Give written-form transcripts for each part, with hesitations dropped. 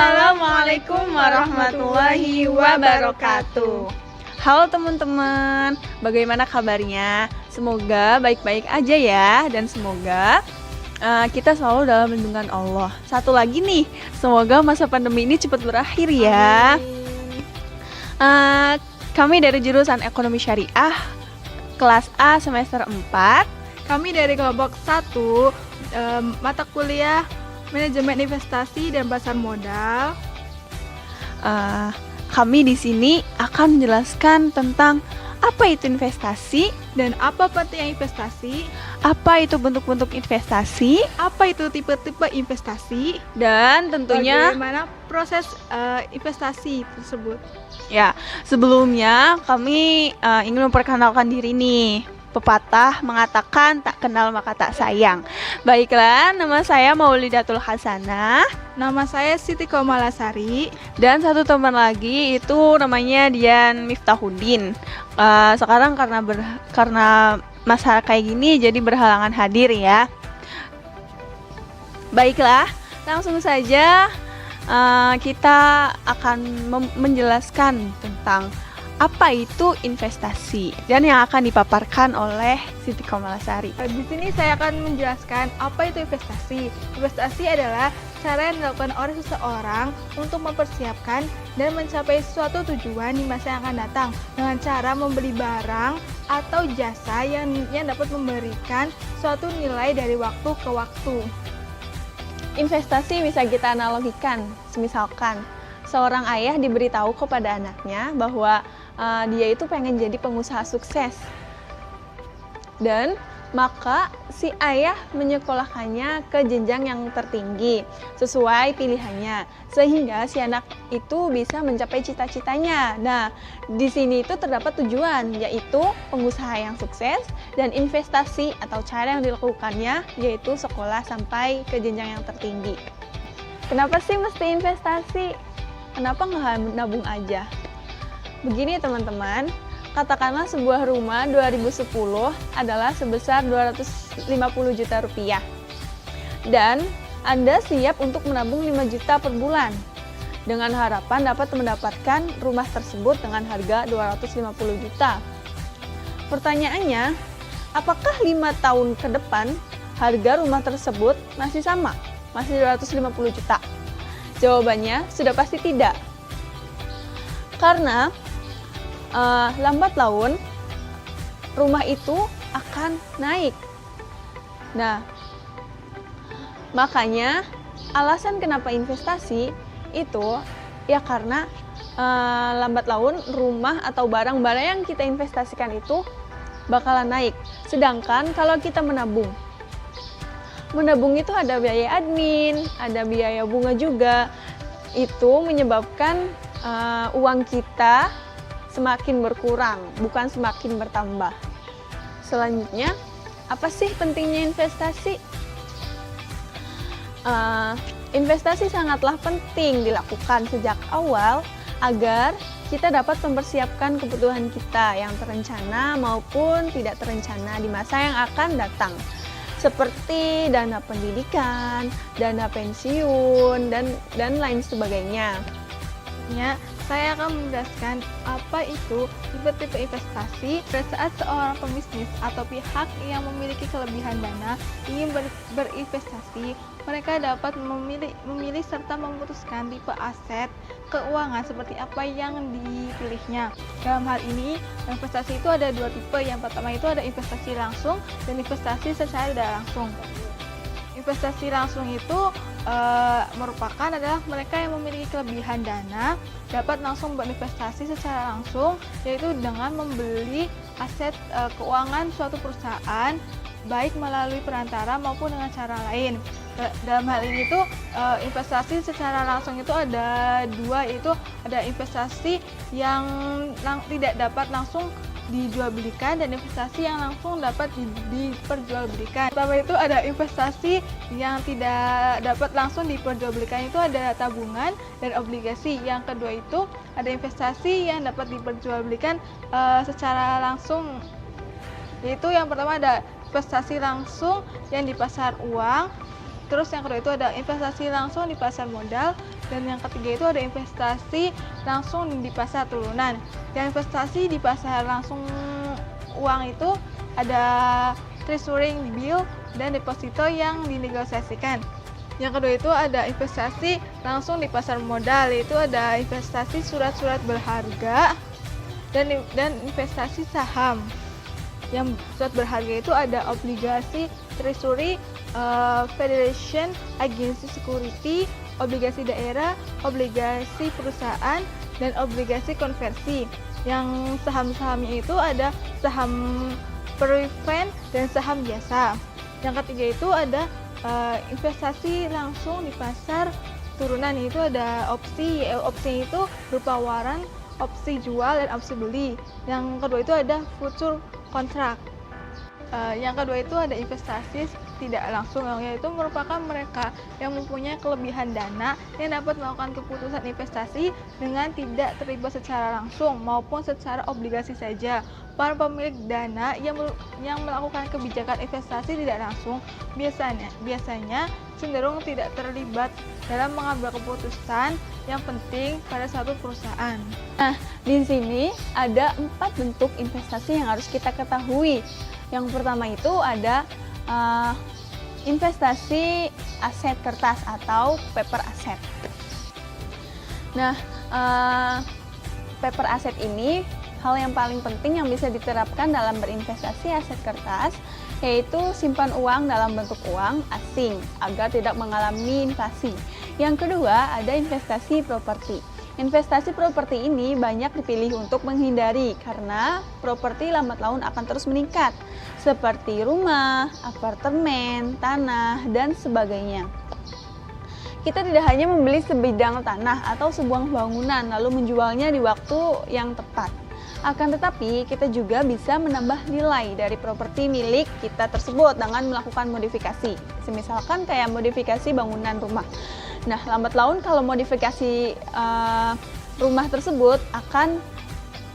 Assalamualaikum warahmatullahi wabarakatuh. Halo teman-teman, bagaimana kabarnya? Semoga baik-baik aja ya, dan semoga kita selalu dalam lindungan Allah. Satu lagi nih, semoga masa pandemi ini cepat berakhir ya. Kami dari jurusan Ekonomi Syariah, kelas A semester 4. Kami dari kelompok 1, mata kuliah Manajemen Investasi dan Pasar Modal. Kami di sini akan menjelaskan tentang apa itu investasi, Dan apa pentingnya investasi? apa itu bentuk-bentuk investasi, Apa itu tipe-tipe investasi? dan tentunya Bagaimana proses investasi tersebut? ya, sebelumnya kami ingin memperkenalkan diri nih. Pepatah mengatakan tak kenal maka tak sayang. Baiklah, nama saya Maulidatul Hasanah. Nama saya Siti Komalasari. Dan satu teman lagi itu namanya Dian Miftahuddin. Sekarang karena masa kayak gini jadi berhalangan hadir ya. Baiklah, langsung saja kita akan menjelaskan tentang apa itu investasi dan yang akan dipaparkan oleh Siti Komalasari. Di sini saya akan menjelaskan apa itu investasi. Investasi adalah cara yang dilakukan oleh seseorang untuk mempersiapkan dan mencapai suatu tujuan di masa yang akan datang dengan cara membeli barang atau jasa yang dapat memberikan suatu nilai dari waktu ke waktu. Investasi bisa kita analogikan, misalkan seorang ayah diberitahu kepada anaknya bahwa dia itu pengen jadi pengusaha sukses, dan maka si ayah menyekolahkannya ke jenjang yang tertinggi sesuai pilihannya sehingga si anak itu bisa mencapai cita-citanya. Nah, di sini itu terdapat tujuan, yaitu pengusaha yang sukses, dan investasi atau cara yang dilakukannya yaitu sekolah sampai ke jenjang yang tertinggi. Kenapa sih mesti investasi? Kenapa nggak nabung aja? Begini teman-teman, katakanlah sebuah rumah 2010 adalah sebesar 250 juta rupiah. Dan Anda siap untuk menabung 5 juta per bulan dengan harapan dapat mendapatkan rumah tersebut dengan harga 250 juta. Pertanyaannya, apakah 5 tahun ke depan harga rumah tersebut masih sama? Masih 250 juta? Jawabannya sudah pasti tidak. Karena lambat laun rumah itu akan naik. Nah, makanya alasan kenapa investasi itu ya karena lambat laun rumah atau barang-barang yang kita investasikan itu bakalan naik. Sedangkan kalau kita menabung itu ada biaya admin, ada biaya bunga juga. Itu menyebabkan uang kita semakin berkurang, bukan semakin bertambah. Selanjutnya, apa sih pentingnya investasi? Investasi sangatlah penting dilakukan sejak awal agar kita dapat mempersiapkan kebutuhan kita yang terencana maupun tidak terencana di masa yang akan datang, seperti dana pendidikan, dana pensiun, dan lain sebagainya. Ya, saya akan menjelaskan apa itu tipe-tipe investasi. Pada saat seorang pembisnis atau pihak yang memiliki kelebihan dana ingin berinvestasi, mereka dapat memilih serta memutuskan tipe aset keuangan seperti apa yang dipilihnya. Dalam hal ini, investasi itu ada 2 tipe. Yang pertama itu ada investasi langsung dan investasi secara tidak langsung. Investasi langsung itu merupakan adalah mereka yang memiliki kelebihan dana dapat langsung berinvestasi secara langsung, yaitu dengan membeli aset keuangan suatu perusahaan baik melalui perantara maupun dengan cara lain. Dalam hal ini tuh investasi secara langsung itu ada 2, yaitu ada investasi yang tidak dapat langsung dijualbelikan dan investasi yang langsung dapat diperjualbelikan. Pertama itu ada investasi yang tidak dapat langsung diperjualbelikan, itu ada tabungan dan obligasi. Yang kedua itu ada investasi yang dapat diperjualbelikan secara langsung, yaitu yang pertama ada investasi langsung yang di pasar uang. Terus yang kedua itu ada investasi langsung di pasar modal, dan yang ketiga itu ada investasi langsung di pasar turunan. Yang investasi di pasar langsung uang itu ada treasury bill dan deposito yang dinegosiasikan. Yang kedua itu ada investasi langsung di pasar modal, yaitu ada investasi surat-surat berharga dan investasi saham. Yang surat berharga itu ada obligasi treasury, federation, agensi security, obligasi daerah, obligasi perusahaan, dan obligasi konversi. Yang saham-sahamnya itu ada saham preferred dan saham biasa. Yang ketiga itu ada investasi langsung di pasar turunan, itu ada opsi. Opsi itu berupa waran, opsi jual, dan opsi beli. Yang kedua itu ada future kontrak. Yang kedua itu ada investasi tidak langsung, yaitu merupakan mereka yang mempunyai kelebihan dana yang dapat melakukan keputusan investasi dengan tidak terlibat secara langsung maupun secara obligasi saja. Para pemilik dana yang melakukan kebijakan investasi tidak langsung biasanya cenderung tidak terlibat dalam mengambil keputusan yang penting pada suatu perusahaan. Nah, di sini ada 4 bentuk investasi yang harus kita ketahui. Yang pertama itu ada investasi aset kertas atau paper asset. Nah, paper asset ini hal yang paling penting yang bisa diterapkan dalam berinvestasi aset kertas, yaitu simpan uang dalam bentuk uang asing agar tidak mengalami inflasi. Yang kedua, ada investasi properti. Investasi properti ini banyak dipilih untuk menghindari karena properti lambat laun akan terus meningkat, seperti rumah, apartemen, tanah, dan sebagainya. Kita tidak hanya membeli sebidang tanah atau sebuah bangunan lalu menjualnya di waktu yang tepat. Akan tetapi, kita juga bisa menambah nilai dari properti milik kita tersebut dengan melakukan modifikasi. Misalkan kayak modifikasi bangunan rumah. Nah, lambat laun kalau modifikasi rumah tersebut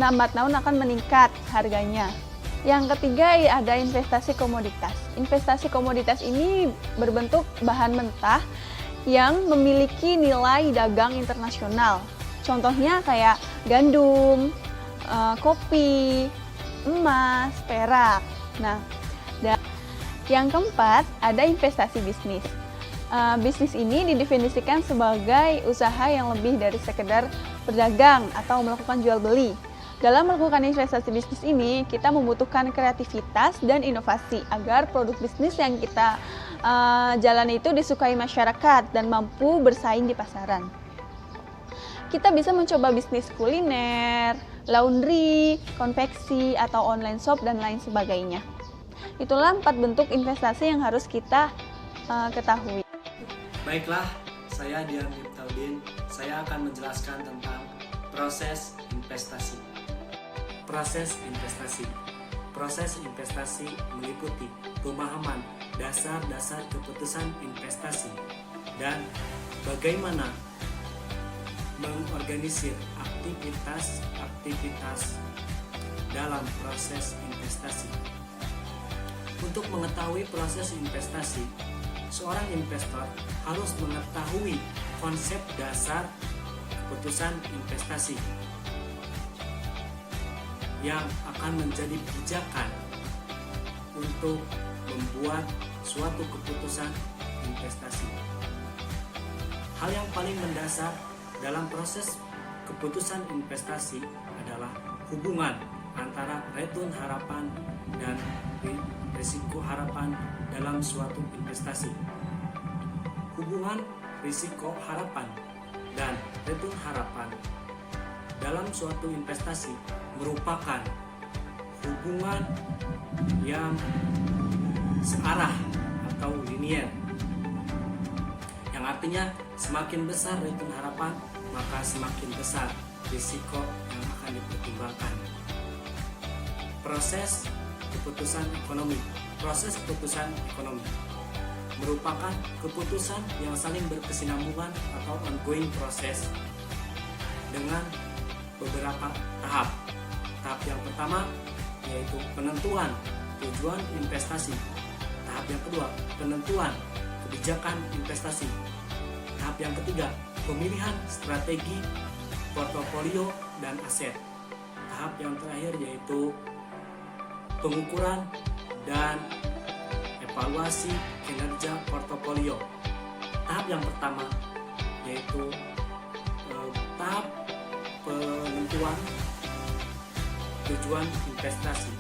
lambat laun akan meningkat harganya. Yang ketiga ada investasi komoditas. Investasi komoditas ini berbentuk bahan mentah yang memiliki nilai dagang internasional. Contohnya kayak gandum, kopi, emas, perak. Nah, dan yang keempat ada investasi bisnis. Bisnis ini didefinisikan sebagai usaha yang lebih dari sekedar berdagang atau melakukan jual beli. Dalam melakukan investasi bisnis ini, kita membutuhkan kreativitas dan inovasi agar produk bisnis yang kita jalani itu disukai masyarakat dan mampu bersaing di pasaran. Kita bisa mencoba bisnis kuliner, laundry, konveksi, atau online shop, dan lain sebagainya. Itulah 4 bentuk investasi yang harus kita ketahui. Baiklah, saya Dian Miftaudin. Saya akan menjelaskan tentang proses investasi. Proses investasi. Proses investasi meliputi pemahaman dasar-dasar keputusan investasi dan bagaimana mengorganisir aktivitas-aktivitas dalam proses investasi. Untuk mengetahui proses investasi, seorang investor harus mengetahui konsep dasar keputusan investasi yang akan menjadi pijakan untuk membuat suatu keputusan investasi. Hal yang paling mendasar dalam proses keputusan investasi adalah hubungan antara return harapan dan risiko harapan dalam suatu investasi. Hubungan risiko harapan dan return harapan dalam suatu investasi merupakan hubungan yang searah atau linier, yang artinya semakin besar return harapan maka semakin besar risiko yang akan dipertimbangkan. Proses keputusan ekonomi. Proses keputusan ekonomi merupakan keputusan yang saling berkesinambungan atau ongoing proses dengan beberapa tahap. Tahap yang pertama yaitu penentuan tujuan investasi. Tahap yang kedua, penentuan kebijakan investasi. Tahap yang ketiga, pemilihan strategi portofolio dan aset. Tahap yang terakhir yaitu pengukuran dan evaluasi kinerja portofolio. Tahap yang pertama yaitu tahap penentuan tujuan investasi.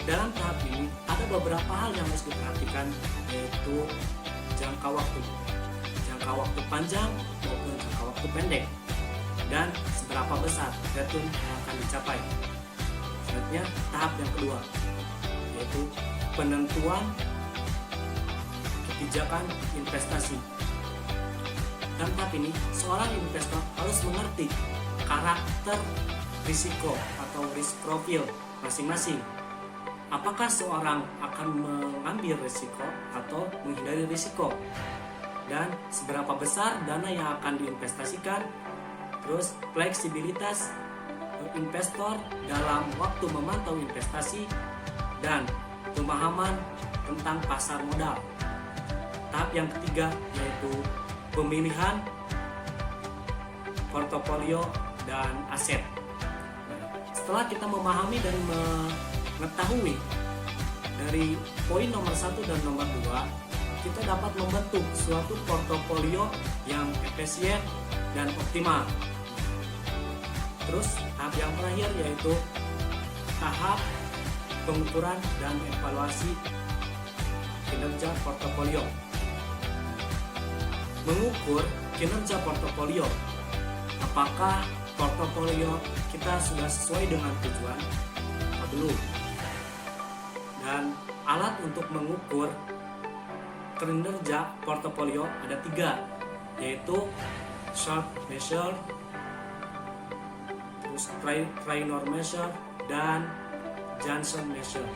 Dalam tahap ini ada beberapa hal yang harus diperhatikan, yaitu jangka waktu panjang maupun jangka waktu pendek, dan seberapa besar return yang akan dicapai. Selanjutnya tahap yang kedua yaitu penentuan kebijakan investasi. Dalam tahap ini seorang investor harus mengerti karakter risiko atau risk profile masing-masing. Apakah seorang akan mengambil risiko atau menghindari risiko, dan seberapa besar dana yang akan diinvestasikan, terus fleksibilitas investor dalam waktu memantau investasi, dan pemahaman tentang pasar modal. Tahap yang ketiga yaitu pemilihan portofolio dan aset. Setelah kita memahami dan mengetahui dari poin nomor 1 dan nomor 2, kita dapat membentuk suatu portofolio yang efisien dan optimal. Terus tahap yang terakhir yaitu tahap pengukuran dan evaluasi kinerja portofolio. Mengukur kinerja portofolio, apakah portofolio kita sudah sesuai dengan tujuan atau belum. Dan alat untuk mengukur kinerja portofolio ada 3, yaitu short measure, terus Treynor measure, dan Johnson measure.